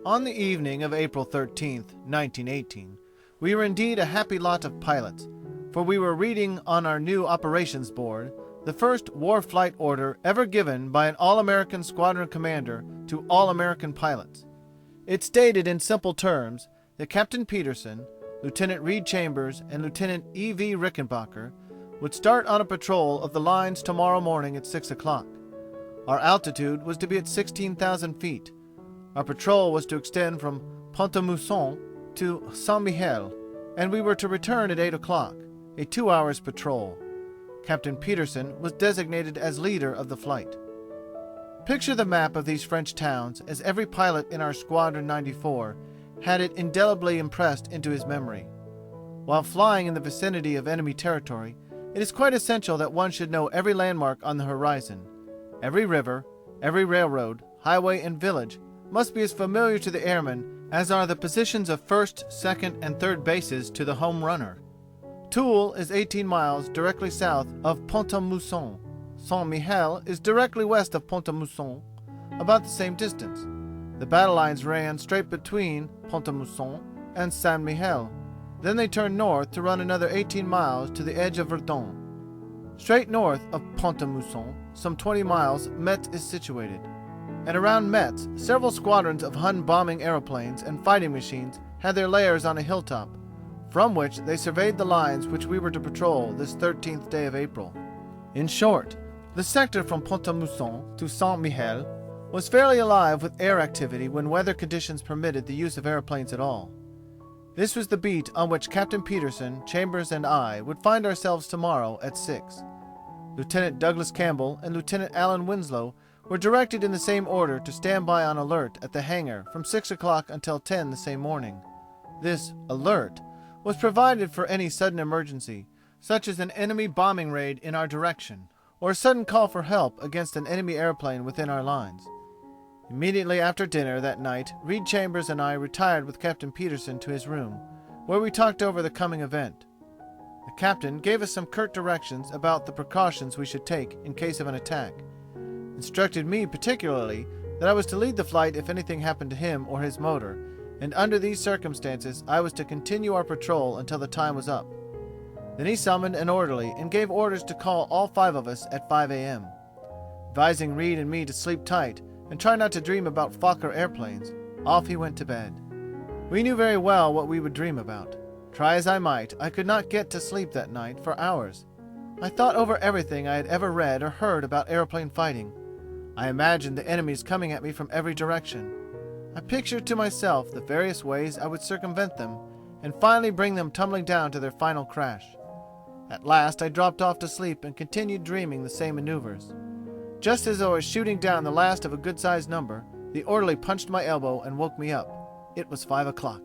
On the evening of April 13th, 1918, we were indeed a happy lot of pilots, for we were reading on our new operations board the first war flight order ever given by an all-American squadron commander to all-American pilots. It stated in simple terms that Captain Peterson, Lieutenant Reed Chambers, and Lieutenant E.V. Rickenbacker would start on a patrol of the lines tomorrow morning at 6 o'clock. Our altitude was to be at 16,000 feet. Our patrol was to extend from Pont-à-Mousson to Saint-Mihiel, and we were to return at 8 o'clock, a 2 hours patrol. Captain Peterson was designated as leader of the flight. Picture the map of these French towns as every pilot in our Squadron 94 had it indelibly impressed into his memory. While flying in the vicinity of enemy territory, it is quite essential that one should know every landmark on the horizon. Every river, every railroad, highway, and village must be as familiar to the airman as are the positions of first, second, and third bases to the home runner. Toul is 18 miles directly south of Pont-à-Mousson. Saint-Mihiel is directly west of Pont-à-Mousson, about the same distance. The battle lines ran straight between Pont-à-Mousson and Saint-Mihiel. Then they turned north to run another 18 miles to the edge of Verdun. Straight north of Pont-à-Mousson, some 20 miles, Metz is situated. And around Metz, several squadrons of Hun bombing aeroplanes and fighting machines had their lairs on a hilltop, from which they surveyed the lines which we were to patrol this 13th day of April. In short, the sector from Pont-à-Mousson to Saint-Mihiel was fairly alive with air activity when weather conditions permitted the use of airplanes at all. This was the beat on which Captain Peterson, Chambers, and I would find ourselves tomorrow at 6. Lieutenant Douglas Campbell and Lieutenant Allen Winslow were directed in the same order to stand by on alert at the hangar from 6 o'clock until 10 the same morning. This alert was provided for any sudden emergency, such as an enemy bombing raid in our direction, or a sudden call for help against an enemy airplane within our lines. Immediately after dinner that night, Reed Chambers and I retired with Captain Peterson to his room, where we talked over the coming event. The captain gave us some curt directions about the precautions we should take in case of an attack, instructed me particularly that I was to lead the flight if anything happened to him or his motor, and under these circumstances I was to continue our patrol until the time was up. Then he summoned an orderly and gave orders to call all 5 of us at 5 a.m. Advising Reed and me to sleep tight and try not to dream about Fokker airplanes, off he went to bed. We knew very well what we would dream about. Try as I might, I could not get to sleep that night for hours. I thought over everything I had ever read or heard about airplane fighting. I imagined the enemies coming at me from every direction. I pictured to myself the various ways I would circumvent them and finally bring them tumbling down to their final crash. At last I dropped off to sleep and continued dreaming the same maneuvers. Just as I was shooting down the last of a good-sized number, the orderly punched my elbow and woke me up. It was 5 o'clock.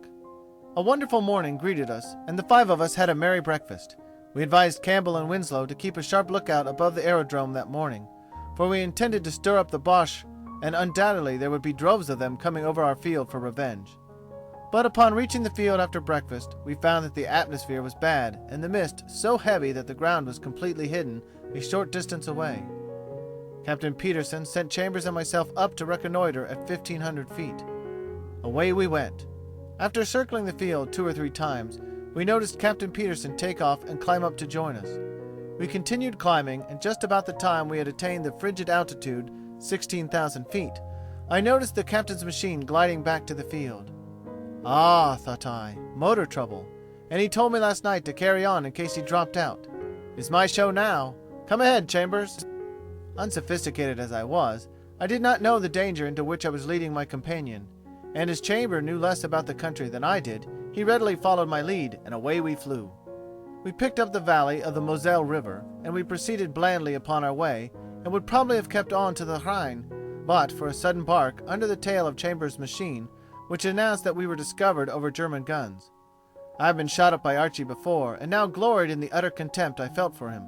A wonderful morning greeted us, and the 5 of us had a merry breakfast. We advised Campbell and Winslow to keep a sharp lookout above the aerodrome that morning, for we intended to stir up the Boche, and undoubtedly there would be droves of them coming over our field for revenge. But upon reaching the field after breakfast, we found that the atmosphere was bad and the mist so heavy that the ground was completely hidden a short distance away. Captain Peterson sent Chambers and myself up to reconnoiter at 1,500 feet. Away we went. After circling the field 2 or 3 times, we noticed Captain Peterson take off and climb up to join us. We continued climbing, and just about the time we had attained the frigid altitude, 16,000 feet, I noticed the captain's machine gliding back to the field. Ah, thought I, motor trouble, and he told me last night to carry on in case he dropped out. It's my show now. Come ahead, Chambers. Unsophisticated as I was, I did not know the danger into which I was leading my companion, and as Chambers knew less about the country than I did, he readily followed my lead, and away we flew. We picked up the valley of the Moselle River, and we proceeded blandly upon our way, and would probably have kept on to the Rhine, but for a sudden bark under the tail of Chambers' machine, which announced that we were discovered over German guns. I had been shot up by Archie before, and now gloried in the utter contempt I felt for him.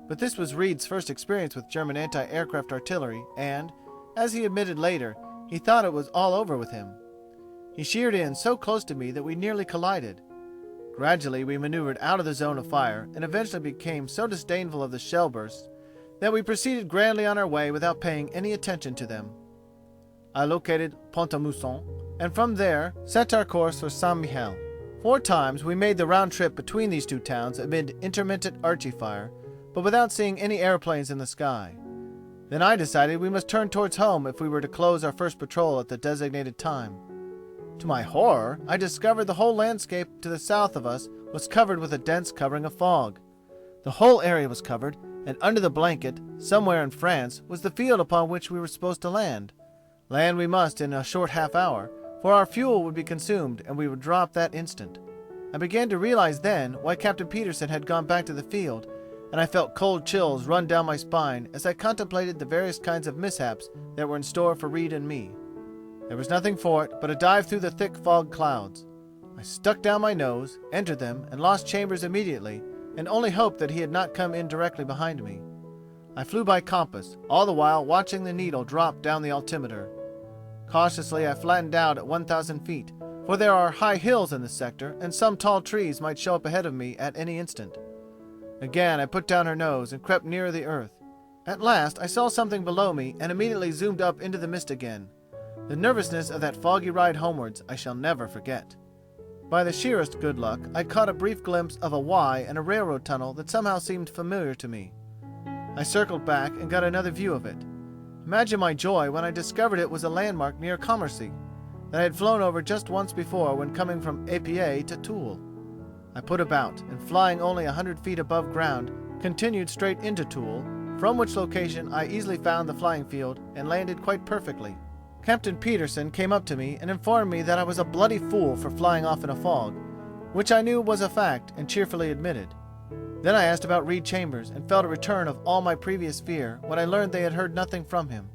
But this was Reed's first experience with German anti-aircraft artillery, and, as he admitted later, he thought it was all over with him. He sheered in so close to me that we nearly collided. Gradually we maneuvered out of the zone of fire, and eventually became so disdainful of the shell bursts that we proceeded grandly on our way without paying any attention to them. I located Pont-à-Mousson, and from there set our course for Saint Mihiel. 4 times we made the round trip between these two towns amid intermittent Archie fire, but without seeing any airplanes in the sky. Then I decided we must turn towards home if we were to close our first patrol at the designated time. To my horror, I discovered the whole landscape to the south of us was covered with a dense covering of fog. The whole area was covered, and under the blanket, somewhere in France, was the field upon which we were supposed to land. Land we must in a short half-hour, for our fuel would be consumed and we would drop that instant. I began to realize then why Captain Peterson had gone back to the field, and I felt cold chills run down my spine as I contemplated the various kinds of mishaps that were in store for Reed and me. There was nothing for it but a dive through the thick fog clouds. I stuck down my nose, entered them, and lost Chambers immediately, and only hoped that he had not come in directly behind me. I flew by compass, all the while watching the needle drop down the altimeter. Cautiously I flattened out at 1,000 feet, for there are high hills in this sector, and some tall trees might show up ahead of me at any instant. Again I put down her nose and crept nearer the earth. At last I saw something below me and immediately zoomed up into the mist again. The nervousness of that foggy ride homewards I shall never forget. By the sheerest good luck, I caught a brief glimpse of a Y and a railroad tunnel that somehow seemed familiar to me. I circled back and got another view of it. Imagine my joy when I discovered it was a landmark near Commercy that I had flown over just once before when coming from Épier to Toul. I put about, and flying only 100 feet above ground, continued straight into Toul, from which location I easily found the flying field and landed quite perfectly. Captain Peterson came up to me and informed me that I was a bloody fool for flying off in a fog, which I knew was a fact and cheerfully admitted. Then I asked about Reed Chambers and felt a return of all my previous fear when I learned they had heard nothing from him.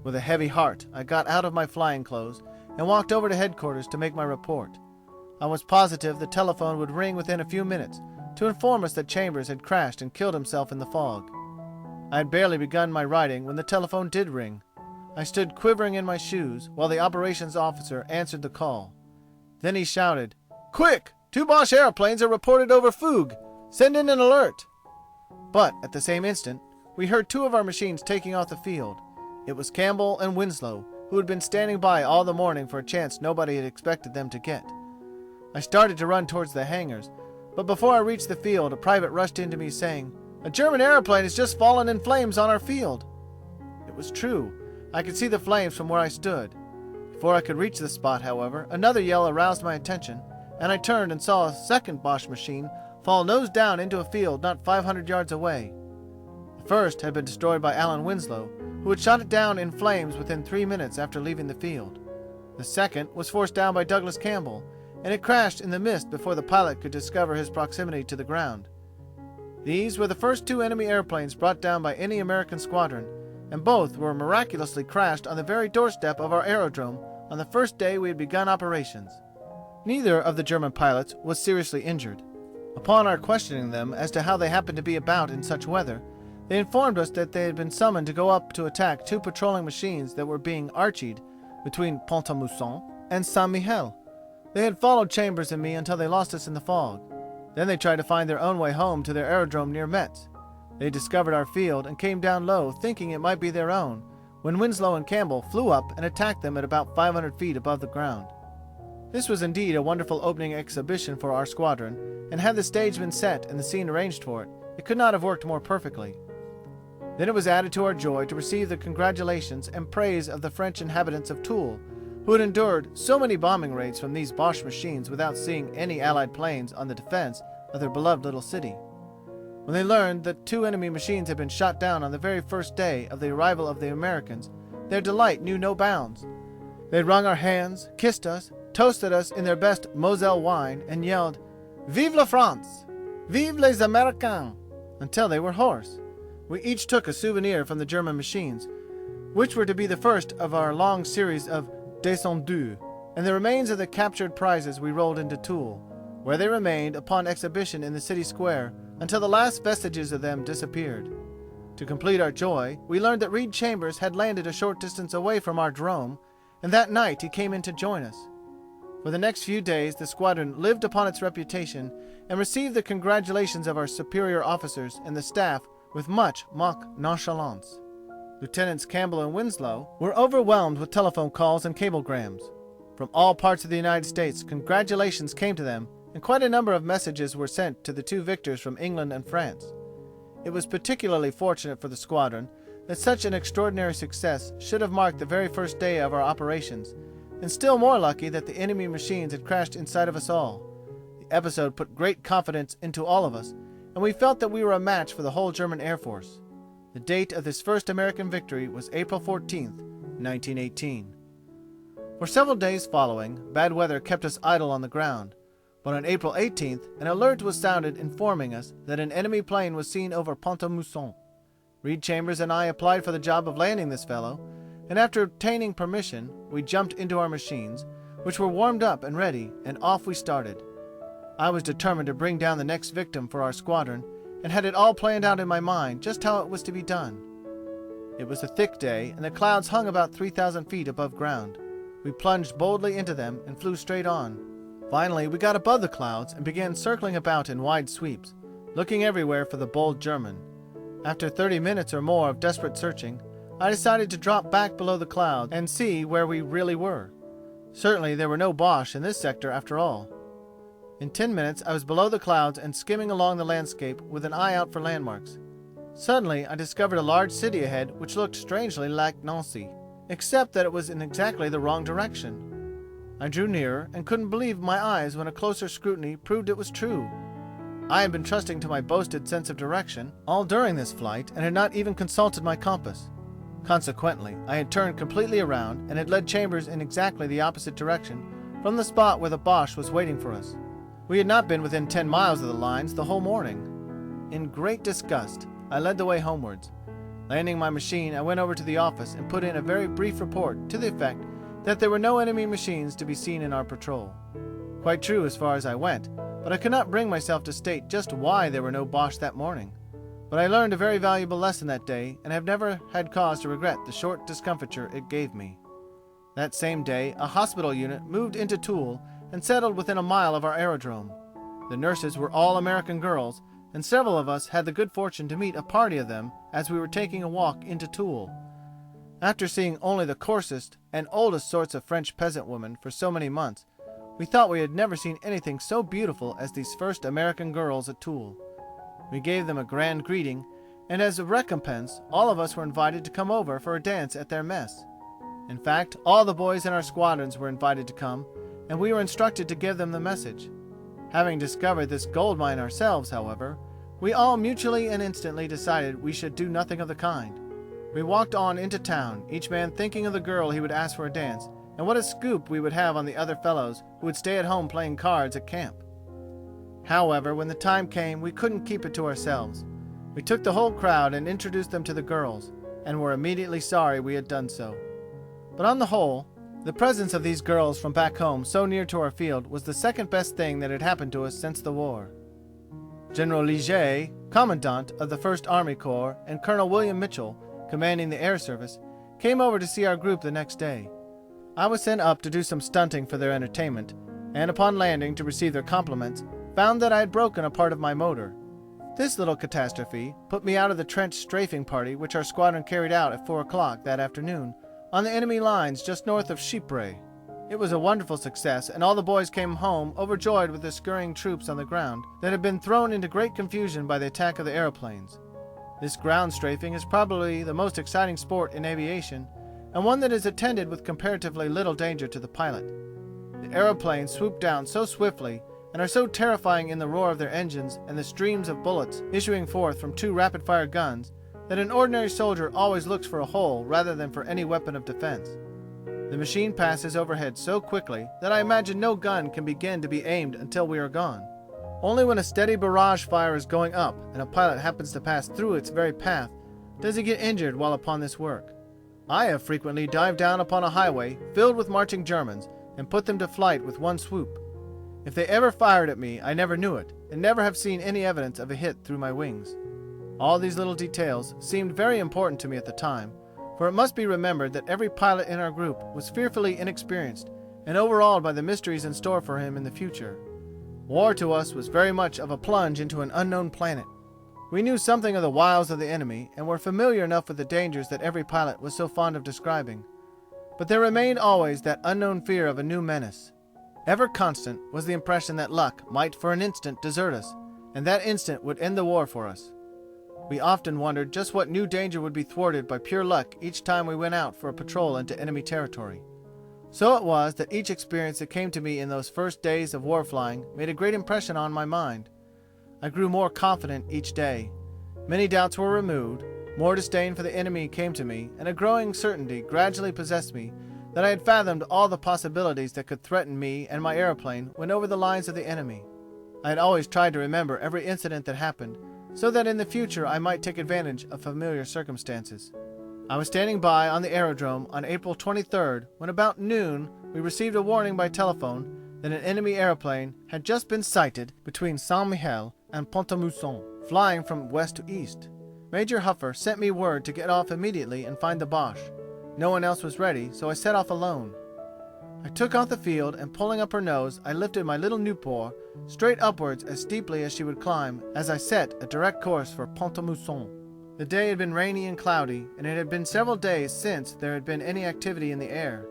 With a heavy heart, I got out of my flying clothes and walked over to headquarters to make my report. I was positive the telephone would ring within a few minutes to inform us that Chambers had crashed and killed himself in the fog. I had barely begun my writing when the telephone did ring. I stood quivering in my shoes while the operations officer answered the call. Then he shouted, "Quick! 2 Boche airplanes are reported over Foug! Send in an alert!" But at the same instant, we heard 2 of our machines taking off the field. It was Campbell and Winslow, who had been standing by all the morning for a chance nobody had expected them to get. I started to run towards the hangars, but before I reached the field, a private rushed into me saying, "A German airplane has just fallen in flames on our field." It was true. I could see the flames from where I stood. Before I could reach the spot, however, another yell aroused my attention, and I turned and saw a second Boche machine fall nose down into a field not 500 yards away. The first had been destroyed by Alan Winslow, who had shot it down in flames within 3 minutes after leaving the field. The second was forced down by Douglas Campbell, and it crashed in the mist before the pilot could discover his proximity to the ground. These were the first 2 enemy airplanes brought down by any American squadron, and both were miraculously crashed on the very doorstep of our aerodrome on the first day we had begun operations. Neither of the German pilots was seriously injured. Upon our questioning them as to how they happened to be about in such weather, they informed us that they had been summoned to go up to attack 2 patrolling machines that were being archied between Pont-à-Mousson and Saint Mihiel. They had followed Chambers and me until they lost us in the fog. Then they tried to find their own way home to their aerodrome near Metz. They discovered our field and came down low, thinking it might be their own, when Winslow and Campbell flew up and attacked them at about 500 feet above the ground. This was indeed a wonderful opening exhibition for our squadron, and had the stage been set and the scene arranged for it, it could not have worked more perfectly. Then it was added to our joy to receive the congratulations and praise of the French inhabitants of Toul, who had endured so many bombing raids from these Boche machines without seeing any Allied planes on the defense of their beloved little city. When they learned that 2 enemy machines had been shot down on the very first day of the arrival of the Americans, their delight knew no bounds. They wrung our hands, kissed us, toasted us in their best Moselle wine, and yelled, "Vive la France! Vive les Américains!" until they were hoarse. We each took a souvenir from the German machines, which were to be the first of our long series of descendus, and the remains of the captured prizes we rolled into Toul, where they remained upon exhibition in the city square until the last vestiges of them disappeared. To complete our joy, we learned that Reed Chambers had landed a short distance away from our drome, and that night he came in to join us. For the next few days the squadron lived upon its reputation and received the congratulations of our superior officers and the staff with much mock nonchalance. Lieutenants Campbell and Winslow were overwhelmed with telephone calls and cablegrams. From all parts of the United States, congratulations came to them, and quite a number of messages were sent to the two victors from England and France. It was particularly fortunate for the squadron that such an extraordinary success should have marked the very first day of our operations, and still more lucky that the enemy machines had crashed inside of us all. The episode put great confidence into all of us, and we felt that we were a match for the whole German Air Force. The date of this first American victory was April 14th, 1918. For several days following, bad weather kept us idle on the ground, but on April 18th an alert was sounded informing us that an enemy plane was seen over Pont-à-Mousson. Reed Chambers and I applied for the job of landing this fellow, and after obtaining permission, we jumped into our machines, which were warmed up and ready, and off we started. I was determined to bring down the next victim for our squadron, and had it all planned out in my mind just how it was to be done. It was a thick day, and the clouds hung about 3,000 feet above ground. We plunged boldly into them and flew straight on. Finally, we got above the clouds and began circling about in wide sweeps, looking everywhere for the bold German. After 30 minutes or more of desperate searching, I decided to drop back below the clouds and see where we really were. Certainly there were no Boche in this sector after all. In 10 minutes I was below the clouds and skimming along the landscape with an eye out for landmarks. Suddenly I discovered a large city ahead which looked strangely like Nancy, except that it was in exactly the wrong direction. I drew nearer and couldn't believe my eyes when a closer scrutiny proved it was true. I had been trusting to my boasted sense of direction all during this flight and had not even consulted my compass. Consequently, I had turned completely around and had led Chambers in exactly the opposite direction from the spot where the Boche was waiting for us. We had not been within 10 miles of the lines the whole morning. In great disgust, I led the way homewards. Landing my machine, I went over to the office and put in a very brief report to the effect that there were no enemy machines to be seen in our patrol. Quite true as far as I went, but I could not bring myself to state just why there were no Boche that morning. But I learned a very valuable lesson that day, and have never had cause to regret the short discomfiture it gave me. That same day, a hospital unit moved into Toul and settled within a mile of our aerodrome. The nurses were all American girls, and several of us had the good fortune to meet a party of them as we were taking a walk into Toul. After seeing only the coarsest and oldest sorts of French peasant women for so many months, we thought we had never seen anything so beautiful as these first American girls at Toul. We gave them a grand greeting, and as a recompense, all of us were invited to come over for a dance at their mess. In fact, all the boys in our squadrons were invited to come, and we were instructed to give them the message. Having discovered this gold mine ourselves, however, we all mutually and instantly decided we should do nothing of the kind. We walked on into town, each man thinking of the girl he would ask for a dance, and what a scoop we would have on the other fellows who would stay at home playing cards at camp. However, when the time came, we couldn't keep it to ourselves. We took the whole crowd and introduced them to the girls, and were immediately sorry we had done so. But on the whole, the presence of these girls from back home so near to our field was the second best thing that had happened to us since the war. General Liger, Commandant of the 1st Army Corps, and Colonel William Mitchell, commanding the air service, came over to see our group the next day. I was sent up to do some stunting for their entertainment, and upon landing to receive their compliments, found that I had broken a part of my motor. This little catastrophe put me out of the trench strafing party which our squadron carried out at 4 o'clock that afternoon on the enemy lines just north of Chypre. It was a wonderful success, and all the boys came home overjoyed with the scurrying troops on the ground that had been thrown into great confusion by the attack of the aeroplanes. This ground strafing is probably the most exciting sport in aviation, and one that is attended with comparatively little danger to the pilot. The aeroplanes swoop down so swiftly and are so terrifying in the roar of their engines and the streams of bullets issuing forth from 2 rapid-fire guns that an ordinary soldier always looks for a hole rather than for any weapon of defense. The machine passes overhead so quickly that I imagine no gun can begin to be aimed until we are gone. Only when a steady barrage fire is going up and a pilot happens to pass through its very path does he get injured while upon this work. I have frequently dived down upon a highway filled with marching Germans and put them to flight with one swoop. If they ever fired at me, I never knew it, and never have seen any evidence of a hit through my wings. All these little details seemed very important to me at the time, for it must be remembered that every pilot in our group was fearfully inexperienced and overawed by the mysteries in store for him in the future. War to us was very much of a plunge into an unknown planet. We knew something of the wiles of the enemy, and were familiar enough with the dangers that every pilot was so fond of describing. But there remained always that unknown fear of a new menace. Ever constant was the impression that luck might for an instant desert us, and that instant would end the war for us. We often wondered just what new danger would be thwarted by pure luck each time we went out for a patrol into enemy territory. So it was that each experience that came to me in those first days of war flying made a great impression on my mind. I grew more confident each day. Many doubts were removed, more disdain for the enemy came to me, and a growing certainty gradually possessed me that I had fathomed all the possibilities that could threaten me and my airplane when over the lines of the enemy. I had always tried to remember every incident that happened, so that in the future I might take advantage of familiar circumstances. I was standing by on the aerodrome on April 23rd when about noon we received a warning by telephone that an enemy airplane had just been sighted between Saint-Mihiel and Pont-à-Mousson, flying from west to east. Major Huffer sent me word to get off immediately and find the Boche. No one else was ready, so I set off alone. I took off the field, and pulling up her nose, I lifted my little Newport straight upwards as steeply as she would climb as I set a direct course for Pont-à-Mousson. The day had been rainy and cloudy, and it had been several days since there had been any activity in the air.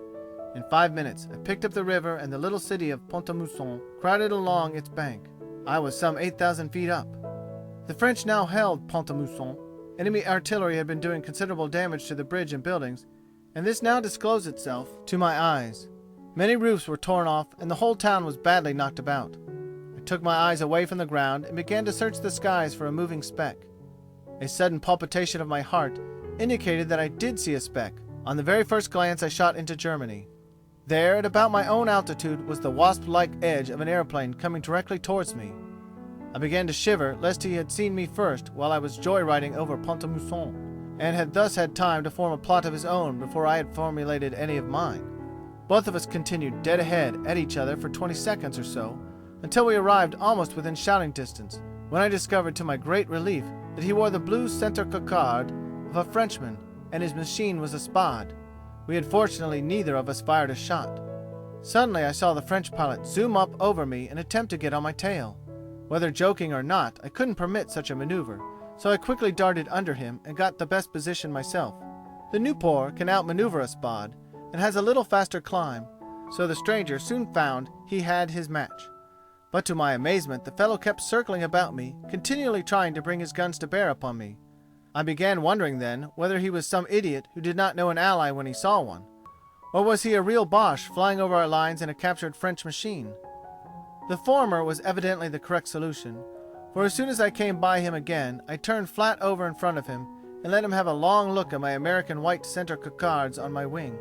In 5 minutes I picked up the river, and the little city of Pont-à-Mousson crowded along its bank. I was some 8,000 feet up. The French now held Pont-à-Mousson. Enemy artillery had been doing considerable damage to the bridge and buildings, and this now disclosed itself to my eyes. Many roofs were torn off, and the whole town was badly knocked about. I took my eyes away from the ground and began to search the skies for a moving speck. A sudden palpitation of my heart indicated that I did see a speck. On the very first glance I shot into Germany. There, at about my own altitude, was the wasp-like edge of an airplane coming directly towards me. I began to shiver lest he had seen me first while I was joyriding over Pont-à-Mousson, and had thus had time to form a plot of his own before I had formulated any of mine. Both of us continued dead ahead at each other for 20 seconds or so, until we arrived almost within shouting distance, when I discovered to my great relief that he wore the blue center cocarde of a Frenchman, and his machine was a Spad. We had fortunately neither of us fired a shot. Suddenly I saw the French pilot zoom up over me and attempt to get on my tail. Whether joking or not, I couldn't permit such a maneuver, so I quickly darted under him and got the best position myself. The Newport can outmaneuver a Spad, and has a little faster climb, so the stranger soon found he had his match. But to my amazement the fellow kept circling about me, continually trying to bring his guns to bear upon me. I began wondering then whether he was some idiot who did not know an ally when he saw one, or was he a real Boche flying over our lines in a captured French machine? The former was evidently the correct solution, for as soon as I came by him again, I turned flat over in front of him and let him have a long look at my American white center cocardes on my wing.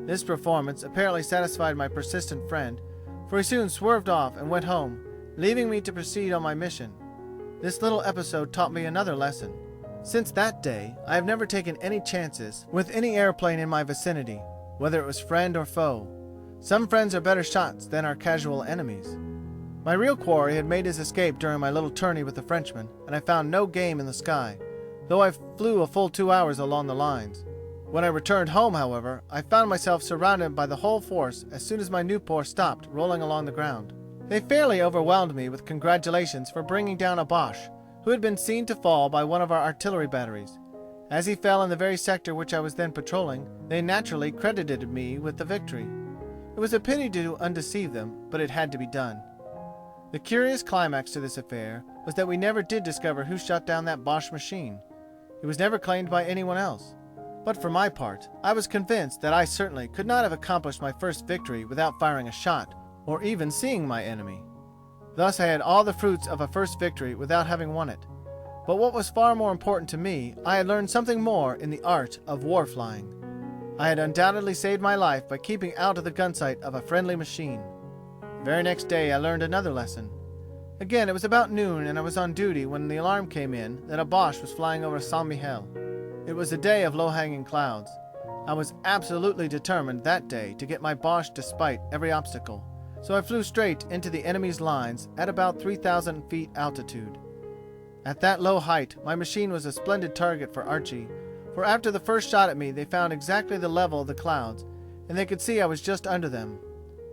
This performance apparently satisfied my persistent friend, for he soon swerved off and went home, leaving me to proceed on my mission. This little episode taught me another lesson. Since that day, I have never taken any chances with any airplane in my vicinity, whether it was friend or foe. Some friends are better shots than our casual enemies. My real quarry had made his escape during my little tourney with the Frenchman, and I found no game in the sky, though I flew a full 2 hours along the lines. When I returned home, however, I found myself surrounded by the whole force as soon as my Newport stopped rolling along the ground. They fairly overwhelmed me with congratulations for bringing down a Boche, who had been seen to fall by one of our artillery batteries. As he fell in the very sector which I was then patrolling, they naturally credited me with the victory. It was a pity to undeceive them, but it had to be done. The curious climax to this affair was that we never did discover who shot down that Boche machine. It was never claimed by anyone else. But for my part, I was convinced that I certainly could not have accomplished my first victory without firing a shot, or even seeing my enemy. Thus I had all the fruits of a first victory without having won it. But what was far more important to me, I had learned something more in the art of war flying. I had undoubtedly saved my life by keeping out of the gun sight of a friendly machine. The very next day I learned another lesson. Again, it was about noon, and I was on duty when the alarm came in that a Boche was flying over Saint-Mihiel. It was a day of low-hanging clouds. I was absolutely determined that day to get my Boche despite every obstacle, so I flew straight into the enemy's lines at about 3,000 feet altitude. At that low height, my machine was a splendid target for Archie, for after the first shot at me they found exactly the level of the clouds, and they could see I was just under them.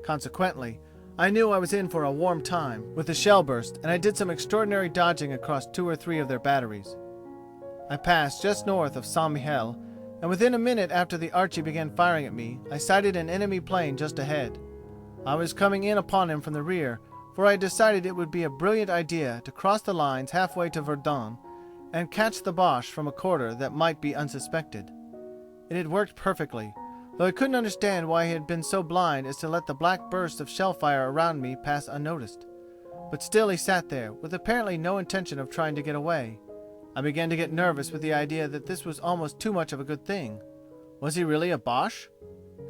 Consequently, I knew I was in for a warm time with the shell burst, and I did some extraordinary dodging across 2 or 3 of their batteries. I passed just north of Saint-Mihiel, and within a minute after the Archie began firing at me, I sighted an enemy plane just ahead. I was coming in upon him from the rear, for I had decided it would be a brilliant idea to cross the lines halfway to Verdun and catch the Boche from a quarter that might be unsuspected. It had worked perfectly, though I couldn't understand why he had been so blind as to let the black bursts of shell fire around me pass unnoticed. But still he sat there, with apparently no intention of trying to get away. I began to get nervous with the idea that this was almost too much of a good thing. Was he really a Boche?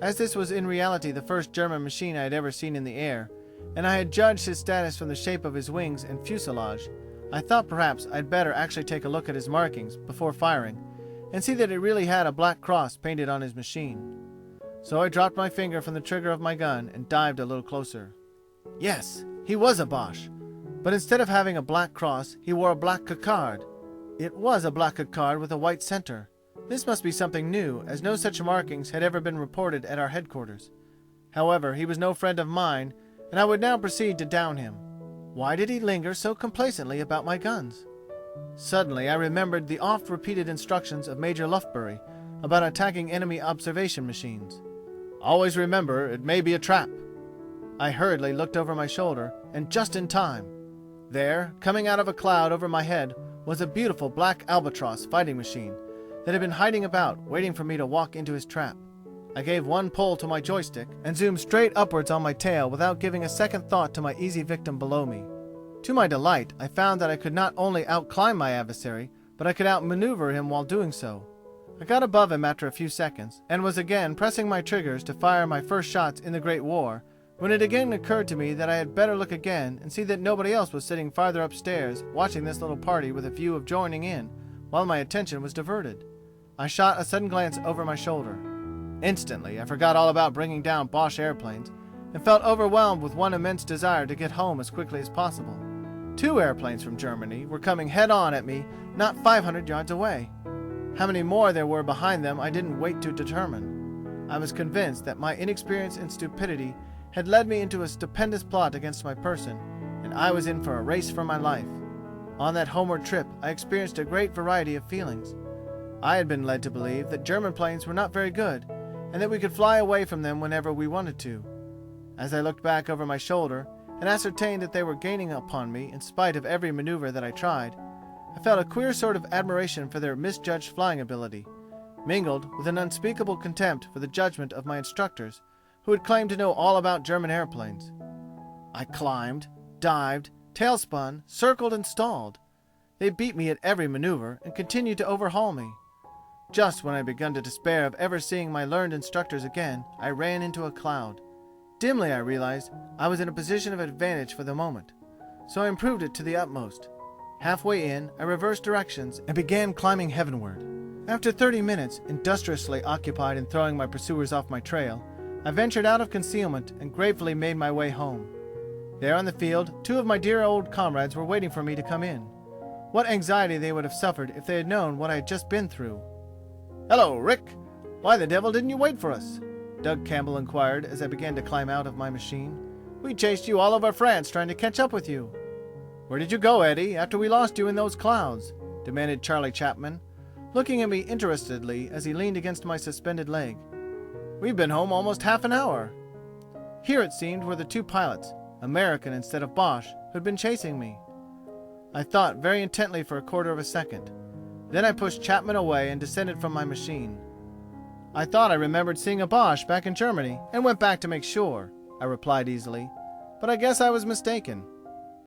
As this was in reality the first German machine I had ever seen in the air, and I had judged his status from the shape of his wings and fuselage, I thought perhaps I'd better actually take a look at his markings before firing, and see that it really had a black cross painted on his machine. So I dropped my finger from the trigger of my gun and dived a little closer. Yes, he was a Boche, but instead of having a black cross, he wore a black cocarde. It was a black cocarde with a white center. This must be something new, as no such markings had ever been reported at our headquarters. However, he was no friend of mine, and I would now proceed to down him. Why did he linger so complacently about my guns? Suddenly I remembered the oft-repeated instructions of Major Lufbery about attacking enemy observation machines. Always remember, it may be a trap. I hurriedly looked over my shoulder, and just in time. There, coming out of a cloud over my head, was a beautiful black albatross fighting machine that had been hiding about, waiting for me to walk into his trap. I gave one pull to my joystick and zoomed straight upwards on my tail without giving a second thought to my easy victim below me. To my delight, I found that I could not only outclimb my adversary, but I could outmaneuver him while doing so. I got above him after a few seconds, and was again pressing my triggers to fire my first shots in the Great War, when it again occurred to me that I had better look again and see that nobody else was sitting farther upstairs watching this little party with a view of joining in, while my attention was diverted. I shot a sudden glance over my shoulder. Instantly, I forgot all about bringing down Boche airplanes, and felt overwhelmed with one immense desire to get home as quickly as possible. 2 airplanes from Germany were coming head-on at me not 500 yards away. How many more there were behind them I didn't wait to determine. I was convinced that my inexperience and stupidity had led me into a stupendous plot against my person, and I was in for a race for my life. On that homeward trip I experienced a great variety of feelings. I had been led to believe that German planes were not very good, and that we could fly away from them whenever we wanted to. As I looked back over my shoulder and ascertained that they were gaining upon me in spite of every maneuver that I tried, I felt a queer sort of admiration for their misjudged flying ability, mingled with an unspeakable contempt for the judgment of my instructors, who had claimed to know all about German airplanes. I climbed, dived, tailspun, circled, and stalled. They beat me at every maneuver and continued to overhaul me. Just when I had begun to despair of ever seeing my learned instructors again, I ran into a cloud. Dimly I realized I was in a position of advantage for the moment, so I improved it to the utmost. Halfway in, I reversed directions and began climbing heavenward. After 30 minutes, industriously occupied in throwing my pursuers off my trail, I ventured out of concealment and gratefully made my way home. There on the field, 2 of my dear old comrades were waiting for me to come in. What anxiety they would have suffered if they had known what I had just been through. "Hello, Rick! Why the devil didn't you wait for us?" Doug Campbell inquired as I began to climb out of my machine. "We chased you all over France trying to catch up with you." "Where did you go, Eddie, after we lost you in those clouds?" demanded Charlie Chapman, looking at me interestedly as he leaned against my suspended leg. "We've been home almost half an hour." Here it seemed were the 2 pilots, American instead of Boche, who had been chasing me. I thought very intently for a quarter of a second. Then I pushed Chapman away and descended from my machine. "I thought I remembered seeing a Boche back in Germany and went back to make sure," I replied easily. "But I guess I was mistaken."